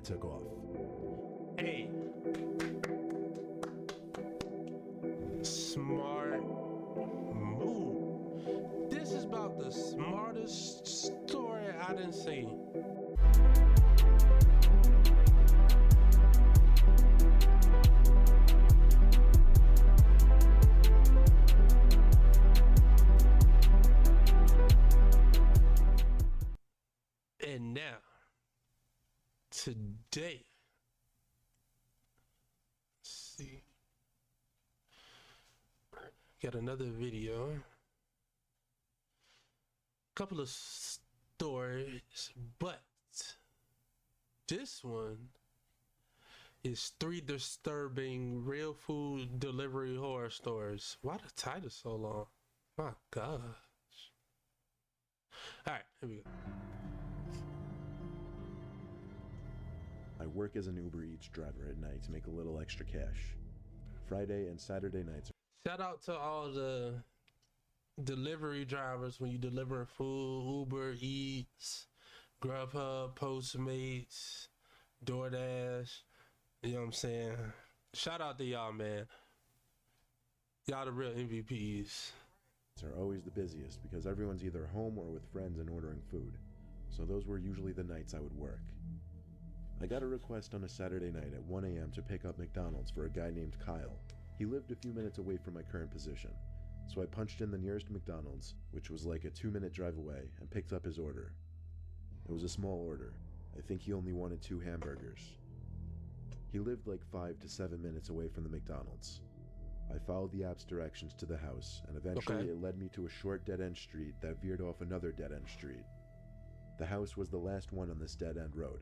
took off. Hey. Smart move. This is about the smartest story I done seen. And now, today, let's see, got another video, couple of stories, but this one is 3 disturbing real food delivery horror stories. Why the title so long? My gosh. All right, here we go. I work as an Uber Eats driver at night to make a little extra cash. Friday and Saturday nights. Shout out to all the delivery drivers when you deliver food, Uber Eats, Grubhub, Postmates, DoorDash. You know what I'm saying? Shout out to y'all, man. Y'all the real MVPs. Are always the busiest because everyone's either home or with friends and ordering food. So those were usually the nights I would work. I got a request on a Saturday night at 1 a.m. to pick up McDonald's for a guy named Kyle. He lived a few minutes away from my current position, so I punched in the nearest McDonald's, which was like a 2-minute drive away, and picked up his order. It was a small order. I think he only wanted 2 hamburgers. He lived like 5 to 7 minutes away from the McDonald's. I followed the app's directions to the house, and eventually it led me to a short dead-end street that veered off another dead-end street. The house was the last one on this dead-end road.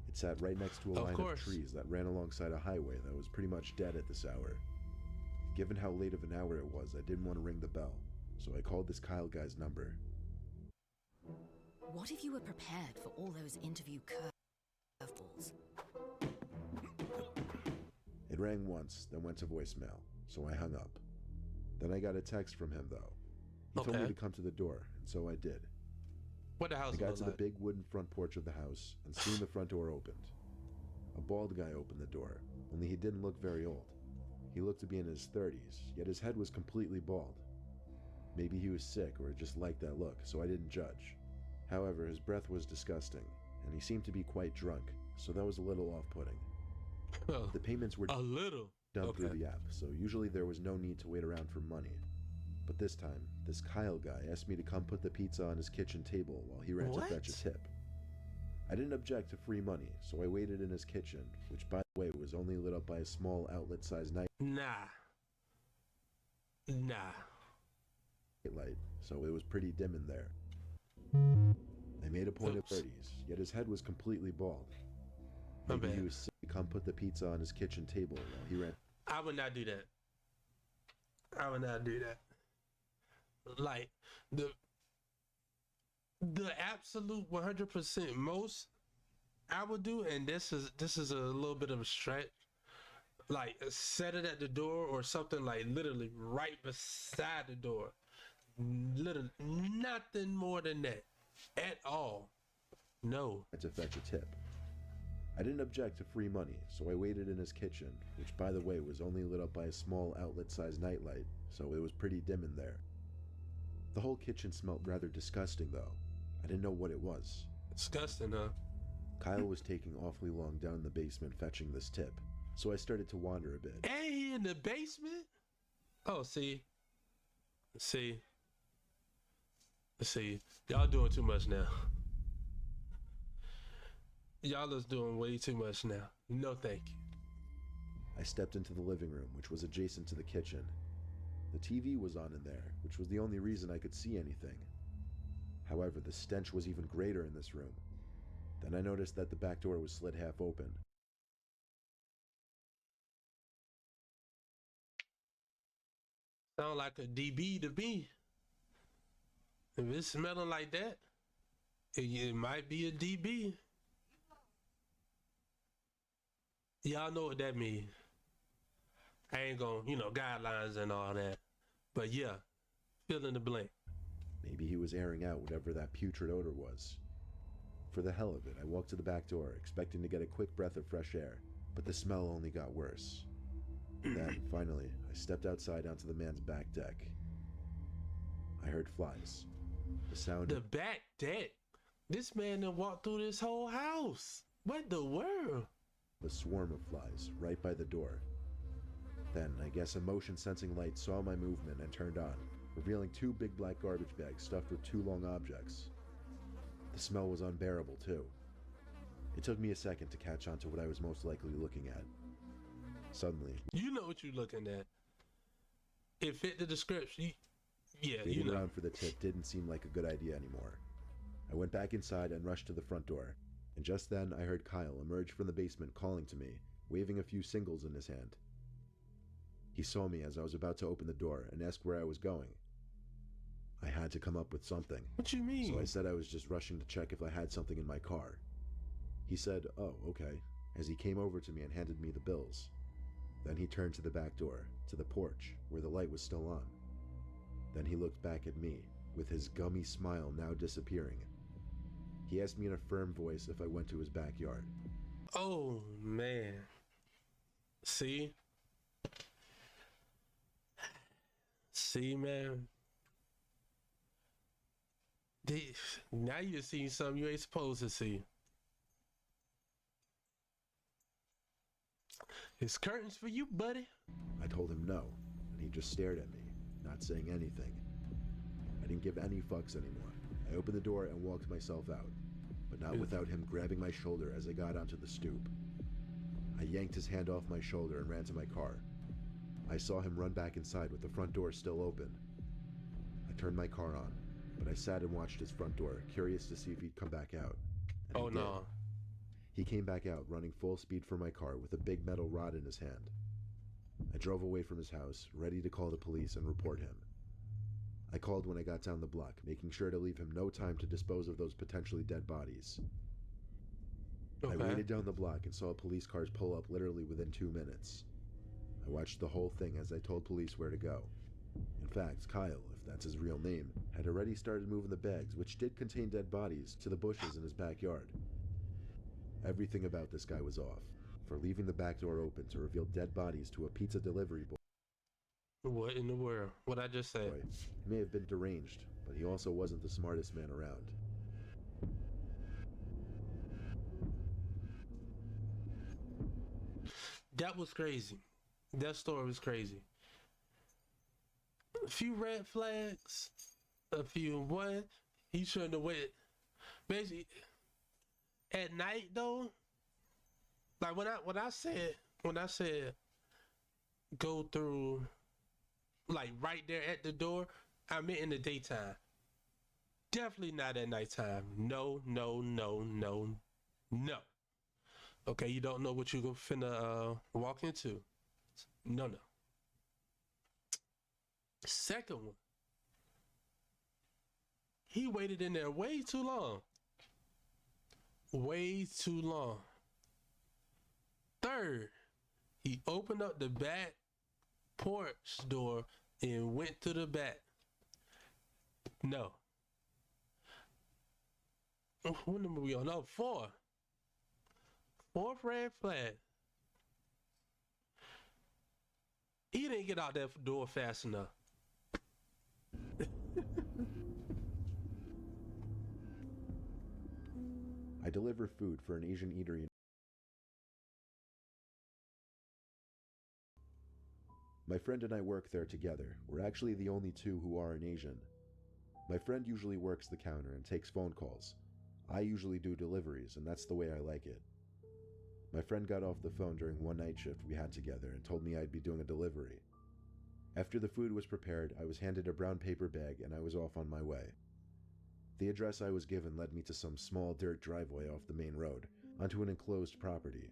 It sat right next to a line of trees that ran alongside a highway that was pretty much dead at this hour. Given how late of an hour it was, I didn't want to ring the bell, so I called this Kyle guy's number. What if you were prepared for all those interview curveballs? It rang once, then went to voicemail, so I hung up. Then I got a text from him, though. He told me to come to the door, and so I did. What the house I got to the big wooden front porch of the house, and soon the front door opened. A bald guy opened the door, only he didn't look very old. He looked to be in his 30s, yet his head was completely bald. Maybe he was sick or just liked that look, so I didn't judge. However, his breath was disgusting, and he seemed to be quite drunk, so that was a little off-putting. The payments were done through the app, so usually there was no need to wait around for money. But this time, this Kyle guy asked me to come put the pizza on his kitchen table while he ran to fetch a tip. I didn't object to free money, so I waited in his kitchen, which by the way was only lit up by a small outlet-sized night light, so it was pretty dim in there. I made a point of 30s, yet his head was completely bald. Maybe he was sick to come put the pizza on his kitchen table while he ran. I would not do that. I would not do that. Like the absolute 100% most I would do, and this is a little bit of a stretch, like set it at the door or something, like literally right beside the door. Literally nothing more than that at all. No. To fetch a tip. I didn't object to free money, so I waited in his kitchen, which by the way was only lit up by a small outlet-sized nightlight, so it was pretty dim in there. The whole kitchen smelled rather disgusting though. I didn't know what it was. Disgusting, huh? Kyle was taking awfully long down in the basement fetching this tip, so I started to wander a bit. And he in the basement? Oh, see. Y'all doing too much now. Y'all is doing way too much now. No thank you. I stepped into the living room, which was adjacent to the kitchen. The TV was on in there, which was the only reason I could see anything. However, the stench was even greater in this room. Then I noticed that the back door was slid half open. Sound like a DB to me. If it's smelling like that, it might be a DB. Y'all know what that means. I ain't gonna, guidelines and all that. But yeah, fill in the blank. Maybe he was airing out whatever that putrid odor was. For the hell of it, I walked to the back door, expecting to get a quick breath of fresh air, but the smell only got worse. Then, finally, I stepped outside onto the man's back deck. I heard flies. The sound The back deck. This man done walked through this whole house. What the world? of a swarm of flies right by the door. Then, I guess a motion-sensing light saw my movement and turned on, revealing 2 big black garbage bags stuffed with 2 long objects. The smell was unbearable, too. It took me a second to catch on to what I was most likely looking at. Suddenly, You know what you're looking at. It fit the description. Yeah, you waiting know. around for the tip didn't seem like a good idea anymore. I went back inside and rushed to the front door, and just then I heard Kyle emerge from the basement calling to me, waving a few singles in his hand. He saw me as I was about to open the door and asked where I was going. I had to come up with something, What you mean? so I said I was just rushing to check if I had something in my car. He said, "Oh, okay," as he came over to me and handed me the bills. Then he turned to the back door, to the porch, where the light was still on. Then he looked back at me, with his gummy smile now disappearing. He asked me in a firm voice if I went to his backyard. Oh, man. See? See, man? Now you're seeing something you ain't supposed to see. It's curtains for you, buddy. I told him no, and he just stared at me, not saying anything. I didn't give any fucks anymore. I opened the door and walked myself out, but not without him grabbing my shoulder as I got onto the stoop. I yanked his hand off my shoulder and ran to my car. I saw him run back inside with the front door still open. I turned my car on, but I sat and watched his front door, curious to see if he'd come back out. And Oh, he did. no. He came back out, running full speed for my car with a big metal rod in his hand. I drove away from his house, ready to call the police and report him. I called when I got down the block, making sure to leave him no time to dispose of those potentially dead bodies. I Okay. waited down the block and saw police cars pull up literally within 2 minutes. I watched the whole thing as I told police where to go. In fact, Kyle, if that's his real name, had already started moving the bags, which did contain dead bodies, to the bushes in his backyard. Everything about this guy was off, for leaving the back door open to reveal dead bodies to a pizza delivery boy. What in the world? What I just said? He may have been deranged, but he also wasn't the smartest man around. That was crazy. That story was crazy. A few red flags. A few what? He shouldn't have went. Basically, at night though, like when I said go through, like right there at the door, I meant in the daytime. Definitely not at nighttime. No, no, no, no, no. Okay, you don't know what you're finna walk into. No. Second one. He waited in there way too long. Way too long. Third, he opened up the back porch door and went to the back. No. What number we on? No, 4. 4th red flag. He didn't get out that door fast enough. I deliver food for an Asian eatery. My friend and I work there together. We're actually the only 2 who are an Asian. My friend usually works the counter and takes phone calls. I usually do deliveries, and that's the way I like it. My friend got off the phone during one night shift we had together and told me I'd be doing a delivery. After the food was prepared, I was handed a brown paper bag and I was off on my way. The address I was given led me to some small dirt driveway off the main road, onto an enclosed property.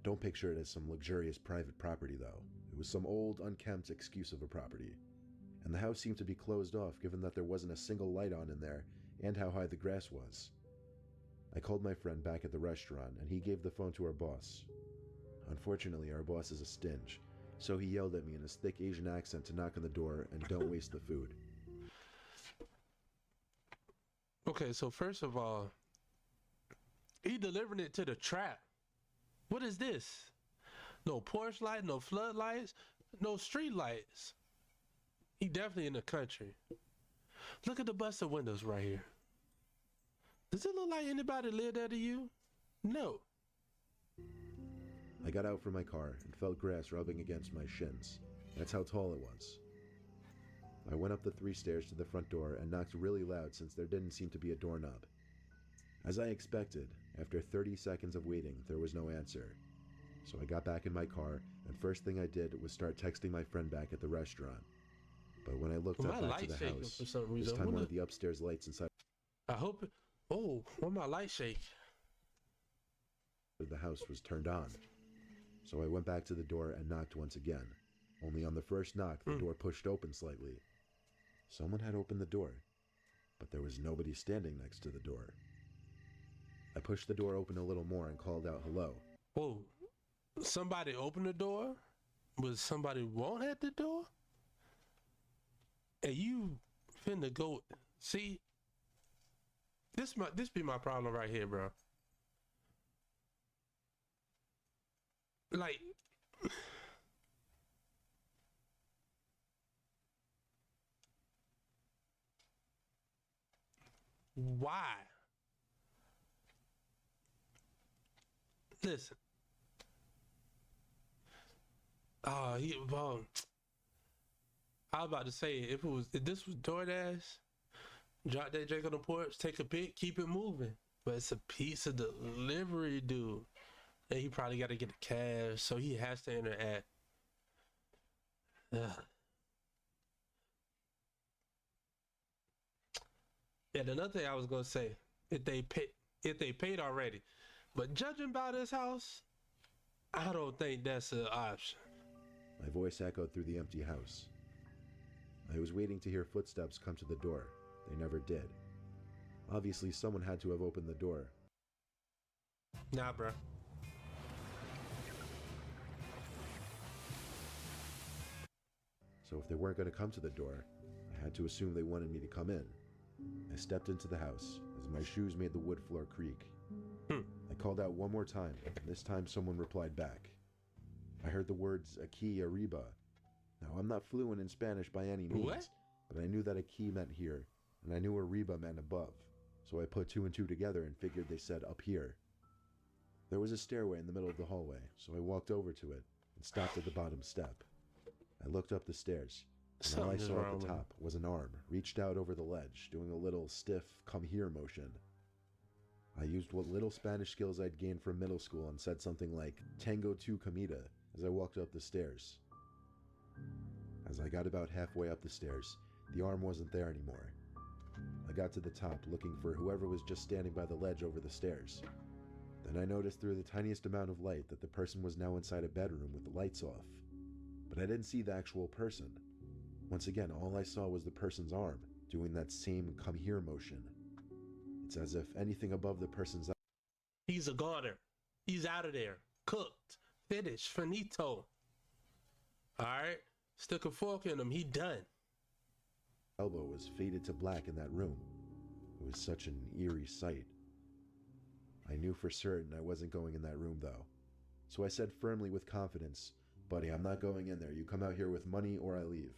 Don't picture it as some luxurious private property though. It was some old, unkempt excuse of a property. And the house seemed to be closed off given that there wasn't a single light on in there and how high the grass was. I called my friend back at the restaurant and he gave the phone to our boss. Unfortunately, our boss is a stinge, so he yelled at me in his thick Asian accent to knock on the door and don't waste the food. Okay, so first of all, He delivering it to the trap. What is this? No porch light, no floodlights, no street lights. He definitely in the country. Look at the busted windows right here. Does it look like anybody lived there to you? No. I got out from my car and felt grass rubbing against my shins. That's how tall it was. I went up the 3 stairs to the front door and knocked really loud since there didn't seem to be a doorknob. As I expected, after 30 seconds of waiting, there was no answer. So I got back in my car, and first thing I did was start texting my friend back at the restaurant. But when I looked up back to the house, this time one of the upstairs lights inside I hope. Oh, why my light shake? the house was turned on. So I went back to the door and knocked once again. Only on the first knock, the door pushed open slightly. Someone had opened the door, but there was nobody standing next to the door. I pushed the door open a little more and called out hello. Whoa, somebody opened the door? Was somebody won't at the door? And you finna go, see, this be my problem right here, bro. Like, why? Listen. I was about to say, if this was DoorDash, drop that drink on the porch, take a pic, keep it moving. But it's a pizza delivery dude. And he probably got to get the cash, so he has to interact. Ugh. And another thing I was gonna say, if they paid already, but judging by this house, I don't think that's an option. My voice echoed through the empty house. I was waiting to hear footsteps come to the door. They never did. Obviously, someone had to have opened the door. Nah, bro. So if they weren't going to come to the door, I had to assume they wanted me to come in. I stepped into the house as my shoes made the wood floor creak. I called out one more time, and this time someone replied back. I heard the words aquí arriba. Now, I'm not fluent in Spanish by any means, but I knew that aquí meant here, and I knew arriba meant above. So I put 2 and 2 together and figured they said up here. There was a stairway in the middle of the hallway, so I walked over to it and stopped at the bottom step. I looked up the stairs, and all I saw at the top was an arm reached out over the ledge, doing a little stiff come here motion. I used what little Spanish skills I'd gained from middle school and said something like Tango tu comida as I walked up the stairs. As I got about halfway up the stairs, the arm wasn't there anymore. I got to the top looking for whoever was just standing by the ledge over the stairs. Then I noticed through the tiniest amount of light that the person was now inside a bedroom with the lights off. But I didn't see the actual person. Once again, all I saw was the person's arm, doing that same come here motion. It's as if anything above the person's eyes. He's a goner. He's out of there. Cooked. Finished. Finito. Alright? Stick a fork in him. He done. Elbow was faded to black in that room. It was such an eerie sight. I knew for certain I wasn't going in that room though. So I said firmly with confidence, "Buddy, I'm not going in there. You come out here with money or I leave."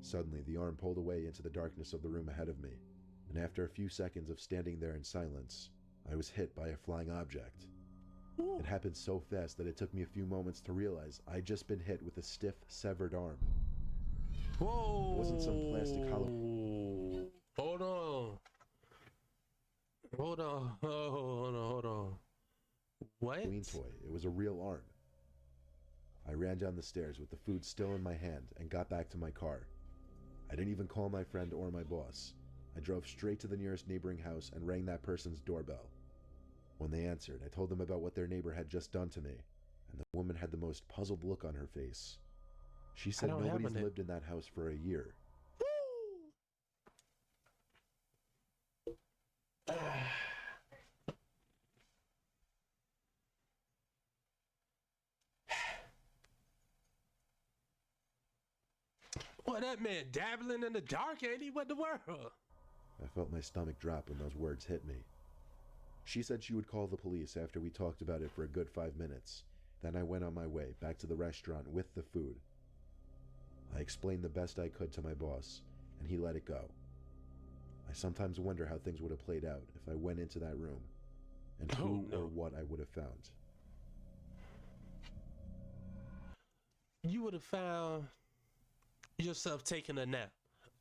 Suddenly, the arm pulled away into the darkness of the room ahead of me, and after a few seconds of standing there in silence, I was hit by a flying object. It happened so fast that it took me a few moments to realize I'd just been hit with a stiff, severed arm. Whoa! It wasn't some plastic hollow. Hold on. Hold on. Oh, hold on. What? Halloween toy. It was a real arm. I ran down the stairs with the food still in my hand and got back to my car. I didn't even call my friend or my boss. I drove straight to the nearest neighboring house and rang that person's doorbell. When they answered, I told them about what their neighbor had just done to me, and the woman had the most puzzled look on her face. She said nobody's lived in that house for a year. Well, that man dabbling in the dark, ain't he? What the world? I felt my stomach drop when those words hit me. She said she would call the police after we talked about it for a good 5 minutes. Then I went on my way back to the restaurant with the food. I explained the best I could to my boss, and he let it go. I sometimes wonder how things would have played out if I went into that room, and who or what I would have found. You would have found yourself taking a nap,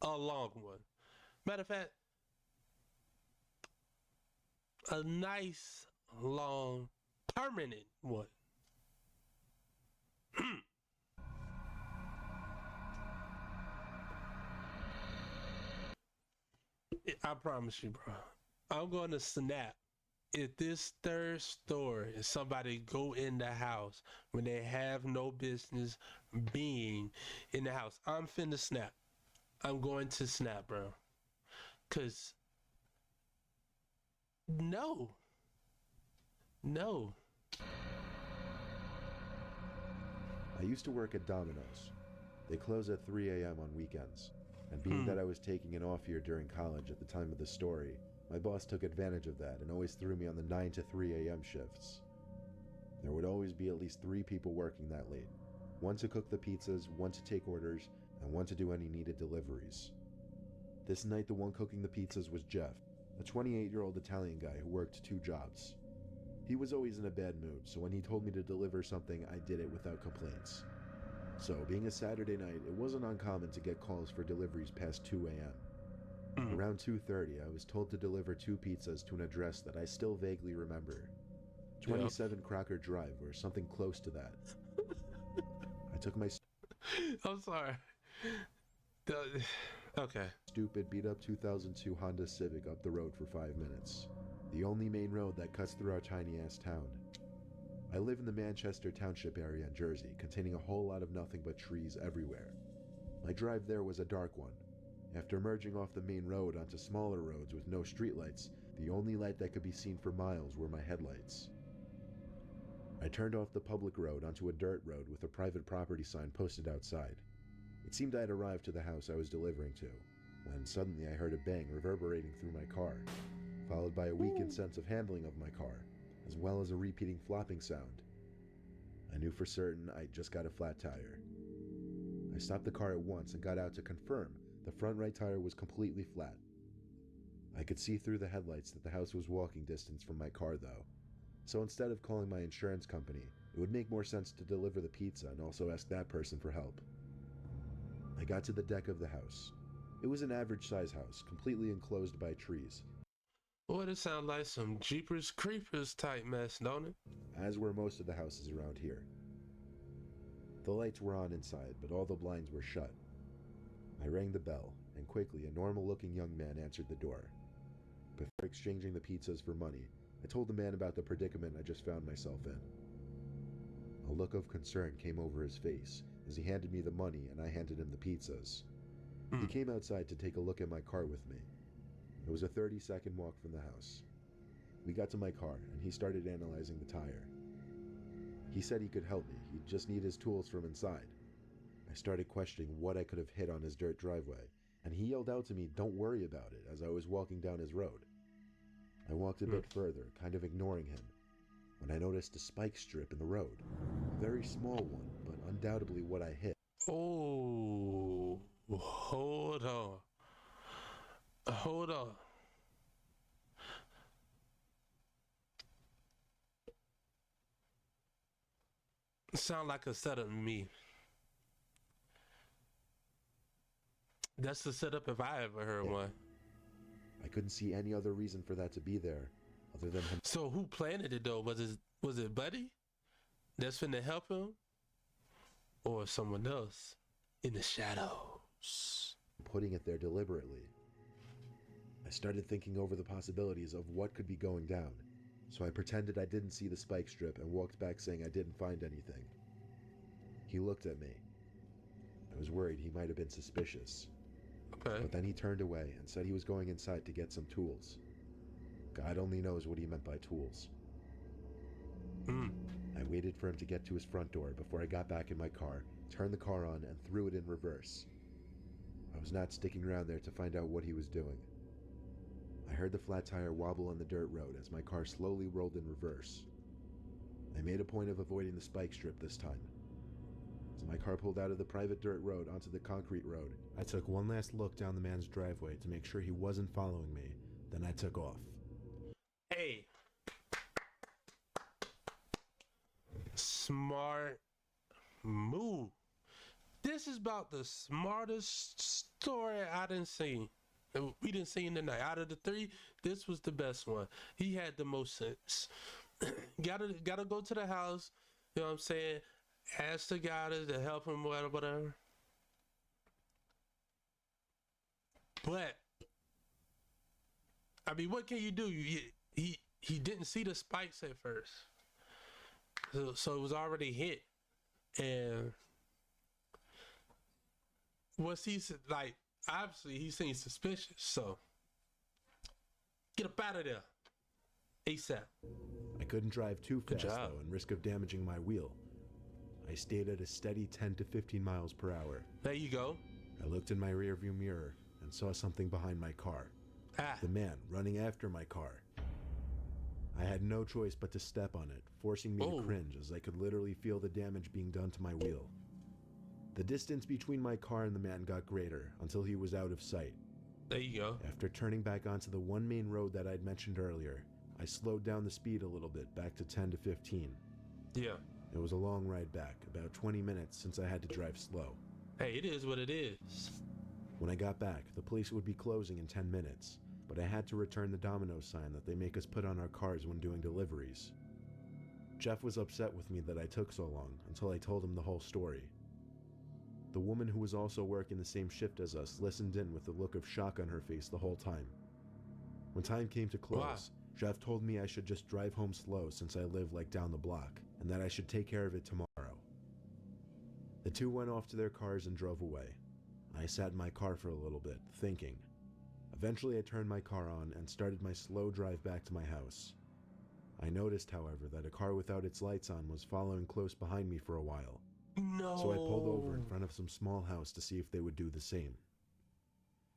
a long one. Matter of fact, a nice, long, permanent one. I promise you, bro. I'm going to snap if this third story is somebody go in the house when they have no business being in the house. I'm finna snap. I'm going to snap, bro. Cause no. I used to work at Domino's. They close at 3 a.m. on weekends. And being that I was taking an off year during college at the time of the story, my boss took advantage of that and always threw me on the 9 to 3 a.m. shifts. There would always be at least 3 people working that late. One to cook the pizzas, one to take orders, and one to do any needed deliveries. This night the one cooking the pizzas was Jeff, a 28-year-old Italian guy who worked 2 jobs. He was always in a bad mood, so when he told me to deliver something, I did it without complaints. So, being a Saturday night, it wasn't uncommon to get calls for deliveries past 2 a.m. Around 2:30, I was told to deliver 2 pizzas to an address that I still vaguely remember. 27 Crocker Drive, or something close to that. I took my I'm sorry. Okay. stupid beat-up 2002 Honda Civic up the road for 5 minutes. The only main road that cuts through our tiny-ass town. I live in the Manchester Township area in Jersey, containing a whole lot of nothing but trees everywhere. My drive there was a dark one. After merging off the main road onto smaller roads with no streetlights, the only light that could be seen for miles were my headlights. I turned off the public road onto a dirt road with a private property sign posted outside. It seemed I had arrived to the house I was delivering to, when suddenly I heard a bang reverberating through my car, followed by a weakened sense of handling of my car, as well as a repeating flopping sound. I knew for certain I'd just got a flat tire. I stopped the car at once and got out to confirm the front right tire was completely flat. I could see through the headlights that the house was walking distance from my car though, so instead of calling my insurance company, it would make more sense to deliver the pizza and also ask that person for help. I got to the deck of the house. It was an average size house, completely enclosed by trees. Boy, it sounds like some Jeepers Creepers type mess, don't it? As were most of the houses around here. The lights were on inside, but all the blinds were shut. I rang the bell, and quickly a normal-looking young man answered the door. Before exchanging the pizzas for money, I told the man about the predicament I just found myself in. A look of concern came over his face as he handed me the money and I handed him the pizzas. He came outside to take a look at my car with me. It was a 30-second walk from the house. We got to my car, and he started analyzing the tire. He said he could help me, he'd just need his tools from inside. I started questioning what I could have hit on his dirt driveway, and he yelled out to me, "Don't worry about it," as I was walking down his road. I walked a bit further, kind of ignoring him, when I noticed a spike strip in the road. A very small one, but undoubtedly what I hit. Oh, hold on. Hold on. Sound like a setup to me. That's the setup if I ever heard one. I couldn't see any other reason for that to be there, other than him So who planted it though? Was it Buddy that's finna help him? Or someone else in the shadows? putting it there deliberately. I started thinking over the possibilities of what could be going down, so I pretended I didn't see the spike strip and walked back saying I didn't find anything. He looked at me. I was worried he might have been suspicious. Okay. But then he turned away and said he was going inside to get some tools. God only knows what he meant by tools. I waited for him to get to his front door before I got back in my car, turned the car on, and threw it in reverse. I was not sticking around there to find out what he was doing. I heard the flat tire wobble on the dirt road as my car slowly rolled in reverse. I made a point of avoiding the spike strip this time. As my car pulled out of the private dirt road onto the concrete road, I took one last look down the man's driveway to make sure he wasn't following me, then I took off. Hey. Smart move. This is about the smartest story I didn't see. We didn't see in the night. Out of the three, this was the best one. He had the most sense. gotta go to the house. You know what I'm saying? Ask the guy to help him, whatever. But I mean, what can you do? He didn't see the spikes at first, so it was already hit. And what's he like? Obviously, he seems suspicious. So get up out of there ASAP. I couldn't drive too Good fast job. though and risk of damaging my wheel. I stayed at a steady 10 to 15 miles per hour. There you go. I looked in my rearview mirror and saw something behind my car. Ah, The man running after my car. I had no choice but to step on it, forcing me Oh. to cringe as I could literally feel the damage being done to my wheel. The distance between my car and the man got greater until he was out of sight. there you go. After turning back onto the one main road that I'd mentioned earlier, I slowed down the speed a little bit, back to 10 to 15. Yeah. It was a long ride back, about 20 minutes since I had to drive slow. Hey, it is what it is. When I got back, the place would be closing in 10 minutes, but I had to return the Domino's sign that they make us put on our cars when doing deliveries. Jeff was upset with me that I took so long until I told him the whole story. The woman who was also working the same shift as us listened in with a look of shock on her face the whole time. When time came to close, Wow. Jeff told me I should just drive home slow since I live like down the block, and that I should take care of it tomorrow. The two went off to their cars and drove away. I sat in my car for a little bit, thinking. Eventually I turned my car on and started my slow drive back to my house. I noticed, however, that a car without its lights on was following close behind me for a while, No. so I pulled over in front of some small house to see if they would do the same.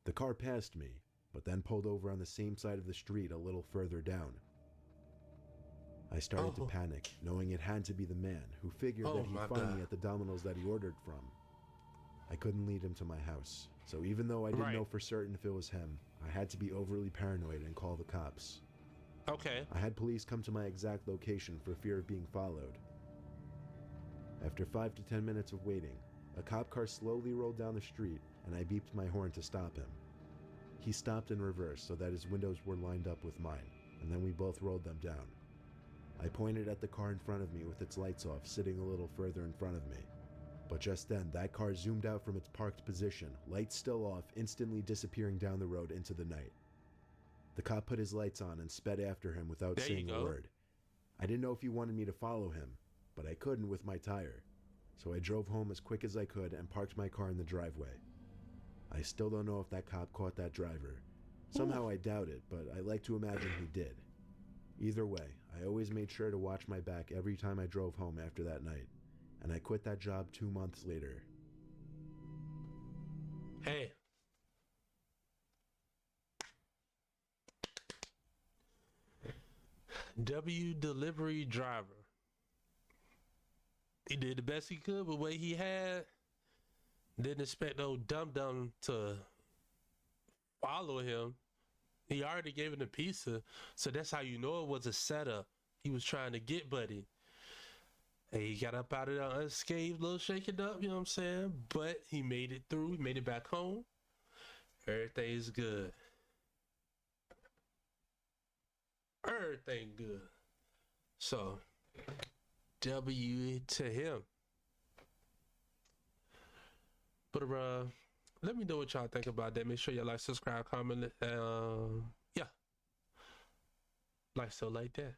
The car passed me, but then pulled over on the same side of the street a little further down. I started Oh. to panic, knowing it had to be the man who figured Oh that he'd my find God. me at the Domino's that he ordered from. I couldn't lead him to my house, so even though I didn't Right. know for certain if it was him, I had to be overly paranoid and call the cops. Okay. I had police come to my exact location for fear of being followed. After 5 to 10 minutes of waiting, a cop car slowly rolled down the street and I beeped my horn to stop him. He stopped in reverse so that his windows were lined up with mine, and then we both rolled them down. I pointed at the car in front of me with its lights off, sitting a little further in front of me. But just then, that car zoomed out from its parked position, lights still off, instantly disappearing down the road into the night. The cop put his lights on and sped after him without There you saying a go. word. I didn't know if he wanted me to follow him, but I couldn't with my tire. So I drove home as quick as I could and parked my car in the driveway. I still don't know if that cop caught that driver. Somehow I doubt it, but I like to imagine he did. Either way, I always made sure to watch my back every time I drove home after that night, and I quit that job 2 months later. Hey. W delivery driver. He did the best he could with what he had. Didn't expect no dum dum to follow him. He already gave him the pizza, so that's how you know it was a setup. He was trying to get Buddy. And he got up out of there unscathed, a little shaken up, you know what I'm saying? But he made it through. He made it back home. Everything's good. Everything good. So, W to him. But let me know what y'all think about that. Make sure y'all like, subscribe, comment. Yeah. Like so like that.